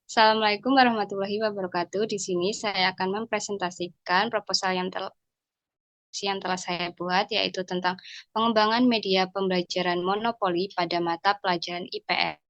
Assalamualaikum warahmatullahi wabarakatuh. Di sini saya akan mempresentasikan proposal yang telah saya buat, yaitu tentang pengembangan media pembelajaran monopoli pada mata pelajaran IPS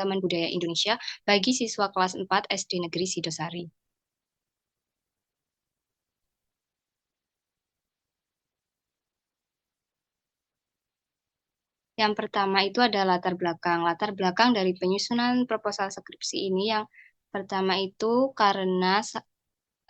Zaman Budaya Indonesia bagi siswa kelas 4 SD Negeri Sidosari. Yang pertama itu ada latar belakang. Latar belakang dari penyusunan proposal skripsi ini yang pertama itu karena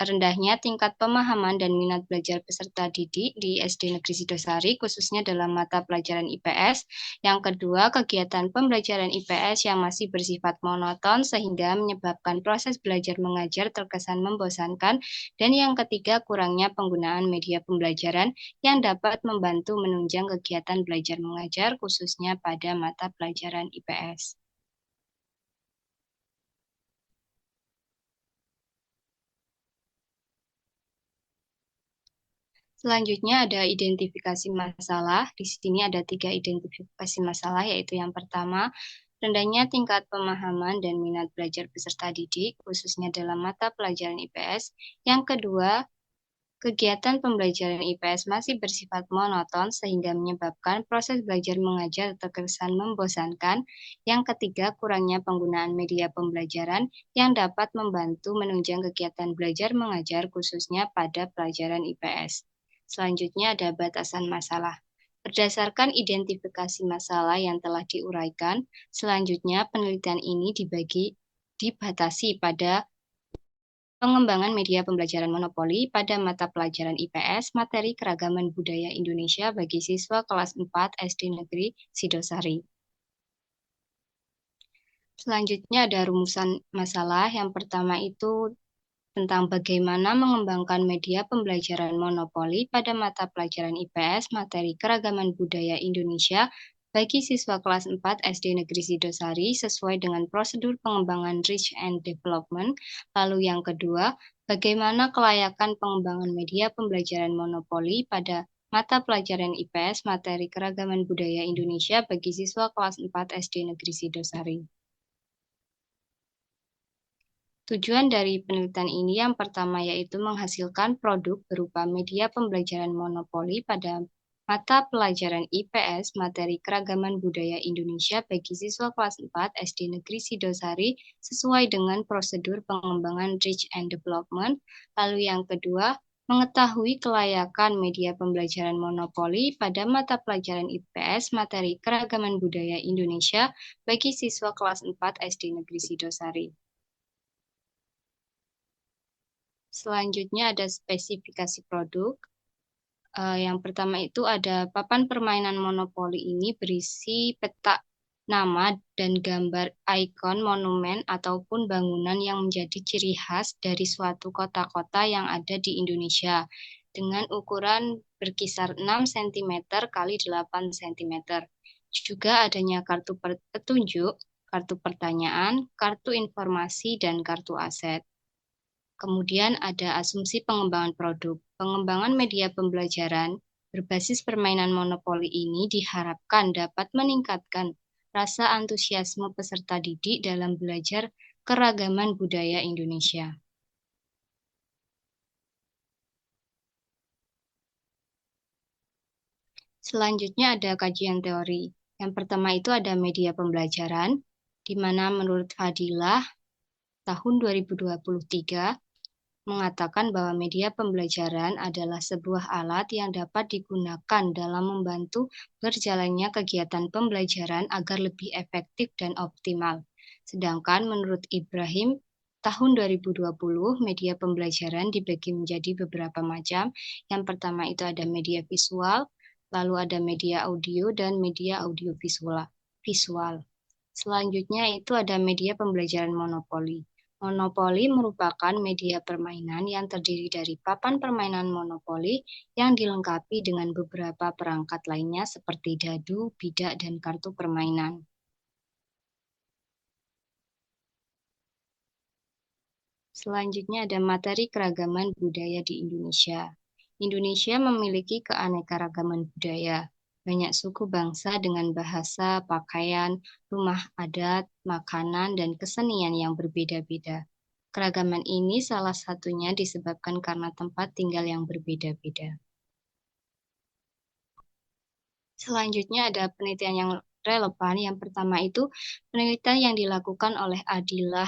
rendahnya tingkat pemahaman dan minat belajar peserta didik di SD Negeri Sidosari, khususnya dalam mata pelajaran IPS. Yang kedua, kegiatan pembelajaran IPS yang masih bersifat monoton sehingga menyebabkan proses belajar mengajar terkesan membosankan. Dan yang ketiga, kurangnya penggunaan media pembelajaran yang dapat membantu menunjang kegiatan belajar mengajar, khususnya pada mata pelajaran IPS. Selanjutnya ada identifikasi masalah. Di sini ada 3 identifikasi masalah, yaitu yang pertama, rendahnya tingkat pemahaman dan minat belajar peserta didik, khususnya dalam mata pelajaran IPS. Yang kedua, kegiatan pembelajaran IPS masih bersifat monoton sehingga menyebabkan proses belajar mengajar terkesan membosankan. Yang ketiga, kurangnya penggunaan media pembelajaran yang dapat membantu menunjang kegiatan belajar mengajar khususnya pada pelajaran IPS. Selanjutnya ada batasan masalah. Berdasarkan identifikasi masalah yang telah diuraikan, selanjutnya penelitian ini dibatasi pada pengembangan media pembelajaran monopoli pada mata pelajaran IPS, materi keragaman budaya Indonesia bagi siswa kelas 4 SD Negeri Sidosari. Selanjutnya ada rumusan masalah. Yang pertama itu tentang bagaimana mengembangkan media pembelajaran monopoli pada mata pelajaran IPS, materi keragaman budaya Indonesia bagi siswa kelas 4 SD Negeri Sidosari sesuai dengan prosedur pengembangan Research and Development. Lalu yang kedua, bagaimana kelayakan pengembangan media pembelajaran monopoli pada mata pelajaran IPS, materi keragaman budaya Indonesia bagi siswa kelas 4 SD Negeri Sidosari. Tujuan dari penelitian ini yang pertama yaitu menghasilkan produk berupa media pembelajaran monopoli pada mata pelajaran IPS, materi keragaman budaya Indonesia bagi siswa kelas 4 SD Negeri Sidosari sesuai dengan prosedur pengembangan Research and Development. Lalu yang kedua, mengetahui kelayakan media pembelajaran monopoli pada mata pelajaran IPS, materi keragaman budaya Indonesia bagi siswa kelas 4 SD Negeri Sidosari. Selanjutnya ada spesifikasi produk. Yang pertama itu ada papan permainan monopoli ini berisi peta nama dan gambar ikon monumen ataupun bangunan yang menjadi ciri khas dari suatu kota-kota yang ada di Indonesia dengan ukuran berkisar 6 cm kali 8 cm. Juga adanya kartu petunjuk, kartu pertanyaan, kartu informasi, dan kartu aset. Kemudian ada asumsi pengembangan produk. Pengembangan media pembelajaran berbasis permainan monopoli ini diharapkan dapat meningkatkan rasa antusiasme peserta didik dalam belajar keragaman budaya Indonesia. Selanjutnya ada kajian teori. Yang pertama itu ada media pembelajaran, di mana menurut Fadilah tahun 2023 mengatakan bahwa media pembelajaran adalah sebuah alat yang dapat digunakan dalam membantu berjalannya kegiatan pembelajaran agar lebih efektif dan optimal. Sedangkan menurut Ibrahim, tahun 2020 media pembelajaran dibagi menjadi beberapa macam. Yang pertama itu ada media visual, lalu ada media audio, dan media audiovisual. Selanjutnya itu ada media pembelajaran monopoli. Monopoli merupakan media permainan yang terdiri dari papan permainan monopoli yang dilengkapi dengan beberapa perangkat lainnya seperti dadu, bidak, dan kartu permainan. Selanjutnya ada materi keragaman budaya di Indonesia. Indonesia memiliki keanekaragaman budaya. banyak suku bangsa dengan bahasa, pakaian, rumah adat, makanan, dan kesenian yang berbeda-beda. Keragaman ini salah satunya disebabkan karena tempat tinggal yang berbeda-beda. Selanjutnya ada penelitian yang relevan. Yang pertama itu penelitian yang dilakukan oleh Adilah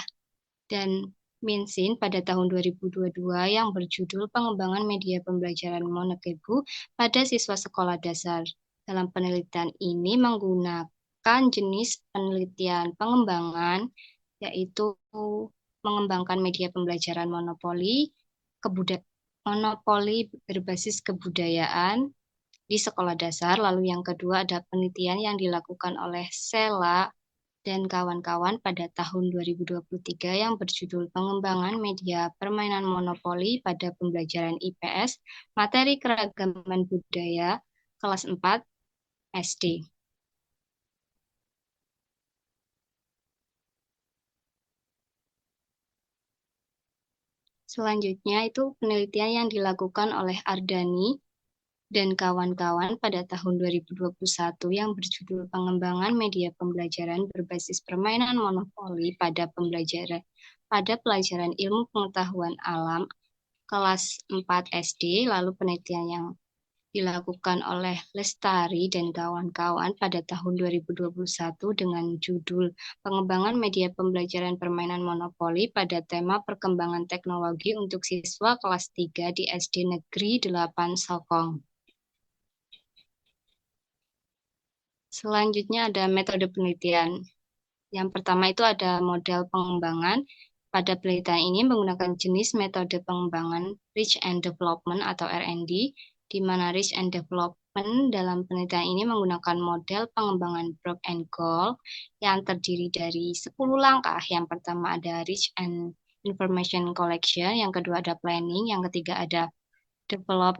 dan Minsin pada tahun 2022 yang berjudul Pengembangan Media Pembelajaran Monokebu pada siswa sekolah dasar. Dalam penelitian ini menggunakan jenis penelitian pengembangan, yaitu mengembangkan media pembelajaran monopoli berbasis kebudayaan di sekolah dasar. Lalu yang kedua ada penelitian yang dilakukan oleh Sela dan kawan-kawan pada tahun 2023 yang berjudul Pengembangan Media Permainan Monopoli pada Pembelajaran IPS, Materi Keragaman Budaya, kelas 4 SD. Selanjutnya itu penelitian yang dilakukan oleh Ardani dan kawan-kawan pada tahun 2021 yang berjudul Pengembangan Media Pembelajaran Berbasis Permainan Monopoli pada pelajaran Ilmu Pengetahuan Alam kelas 4 SD. Lalu penelitian yang dilakukan oleh Lestari dan kawan-kawan pada tahun 2021 dengan judul Pengembangan Media Pembelajaran Permainan Monopoli pada tema Perkembangan Teknologi untuk Siswa kelas 3 di SD Negeri 8 Sokong. Selanjutnya ada metode penelitian. Yang pertama itu ada model pengembangan. Pada penelitian ini menggunakan jenis metode pengembangan Research and Development atau R&D, di mana Research and Development dalam penelitian ini menggunakan model pengembangan Brock and Goal yang terdiri dari 10 langkah. Yang pertama ada Research and Information Collection, yang kedua ada Planning, yang ketiga ada Develop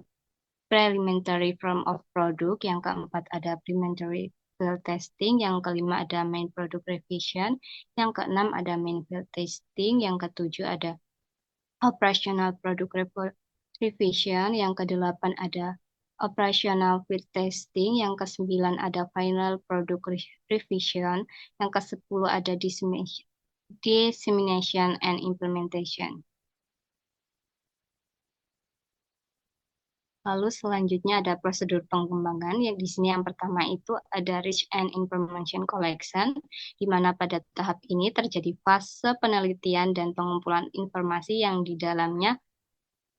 Preliminary Form of Product, yang keempat ada Preliminary Field Testing, yang kelima ada Main Product Revision, yang keenam ada Main Field Testing, yang ketujuh ada Operational Product Revision, yang kedelapan ada Operational Field Testing, yang kesembilan ada Final Product Revision, yang kesepuluh ada Dissemination and Implementation. Lalu selanjutnya ada prosedur pengembangan, yang di sini yang pertama itu ada Research and Information Collection, di mana pada tahap ini terjadi fase penelitian dan pengumpulan informasi yang di dalamnya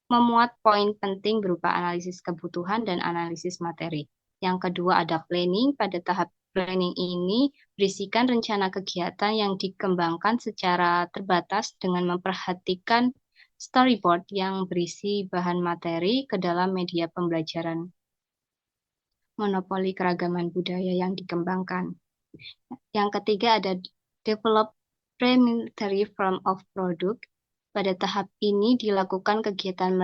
memuat poin penting berupa analisis kebutuhan dan analisis materi. Yang kedua ada Planning. Pada tahap planning ini berisikan rencana kegiatan yang dikembangkan secara terbatas dengan memperhatikan storyboard yang berisi bahan materi ke dalam media pembelajaran monopoli keragaman budaya yang dikembangkan. Yang ketiga ada develop preliminary form of product. Pada tahap ini dilakukan kegiatan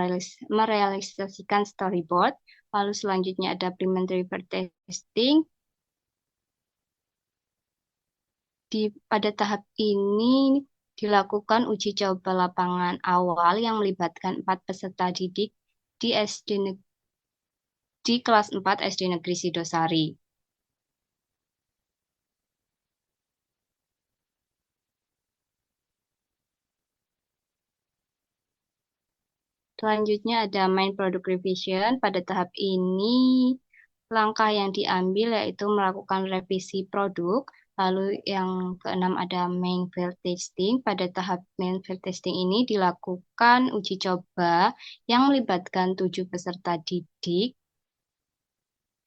merealisasikan storyboard. Lalu selanjutnya ada preliminary testing. Pada tahap ini dilakukan uji coba lapangan awal yang melibatkan 4 peserta didik di kelas 4 SD Negeri Sidosari. Selanjutnya ada Main Product Revision. Pada tahap ini langkah yang diambil yaitu melakukan revisi produk. Lalu yang keenam ada Main Field Testing. Pada tahap Main Field Testing ini dilakukan uji coba yang melibatkan 7 peserta didik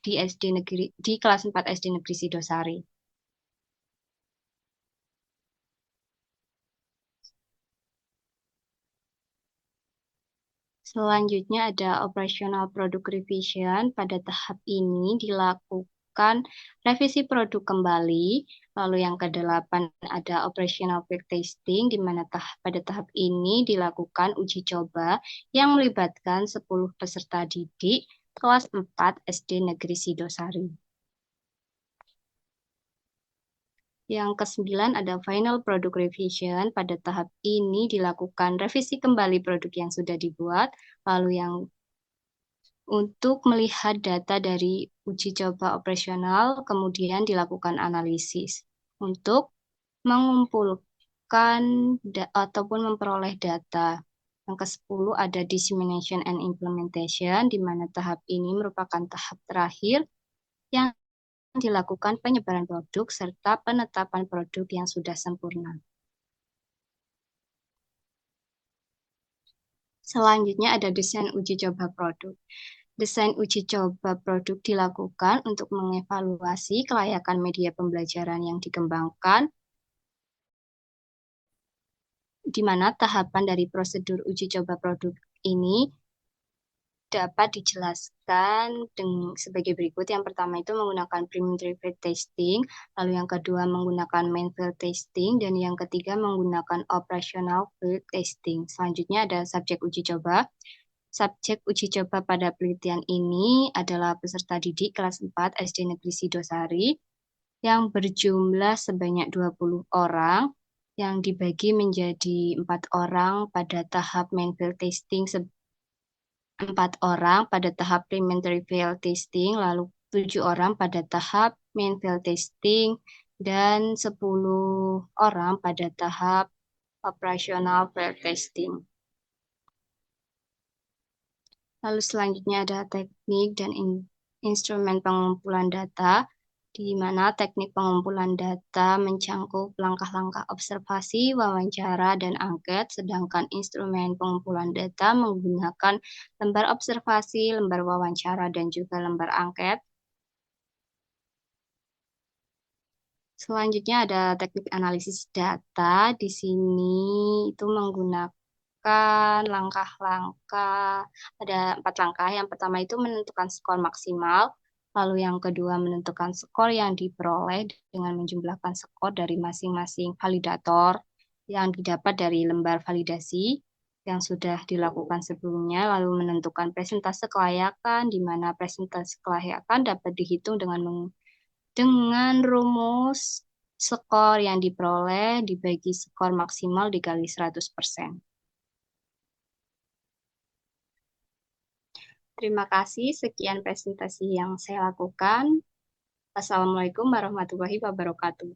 di kelas 4 SD Negeri Sidosari. Selanjutnya ada Operational Product Revision. Pada tahap ini dilakukan revisi produk kembali. Lalu yang kedelapan ada Operational Field Testing, di mana pada tahap ini dilakukan uji coba yang melibatkan 10 peserta didik kelas 4 SD Negeri Sidosari. Yang kesembilan ada Final Product Revision. Pada tahap ini dilakukan revisi kembali produk yang sudah dibuat. Lalu yang untuk melihat data dari uji coba operasional, kemudian dilakukan analisis untuk mengumpulkan ataupun memperoleh data. Yang ke-10 ada dissemination and implementation, di mana tahap ini merupakan tahap terakhir yang dilakukan penyebaran produk serta penetapan produk yang sudah sempurna. Selanjutnya ada desain uji coba produk. Desain uji coba produk dilakukan untuk mengevaluasi kelayakan media pembelajaran yang dikembangkan, di mana tahapan dari prosedur uji coba produk ini dapat dijelaskan sebagai berikut. Yang pertama itu menggunakan preliminary field testing, lalu yang kedua menggunakan main field testing, dan yang ketiga menggunakan operational field testing. Selanjutnya ada subjek uji coba. Subjek uji coba pada penelitian ini adalah peserta didik kelas 4 SD Negeri Sidosari yang berjumlah sebanyak 20 orang yang dibagi menjadi 4 orang pada tahap main field testing, 4 orang pada tahap preliminary field testing, lalu 7 orang pada tahap main field testing, dan 10 orang pada tahap operational field testing. Lalu selanjutnya ada teknik dan instrumen pengumpulan data, di mana teknik pengumpulan data mencangkup langkah-langkah observasi, wawancara, dan angket, sedangkan instrumen pengumpulan data menggunakan lembar observasi, lembar wawancara, dan juga lembar angket. Selanjutnya ada teknik analisis data. Di sini itu menggunakan langkah-langkah, ada 4 langkah. Yang pertama itu menentukan skor maksimal, lalu yang kedua menentukan skor yang diperoleh dengan menjumlahkan skor dari masing-masing validator yang didapat dari lembar validasi yang sudah dilakukan sebelumnya, lalu menentukan presentase kelayakan, di mana presentase kelayakan dapat dihitung dengan rumus skor yang diperoleh dibagi skor maksimal dikali 100%. Terima kasih, sekian presentasi yang saya lakukan. Wassalamualaikum warahmatullahi wabarakatuh.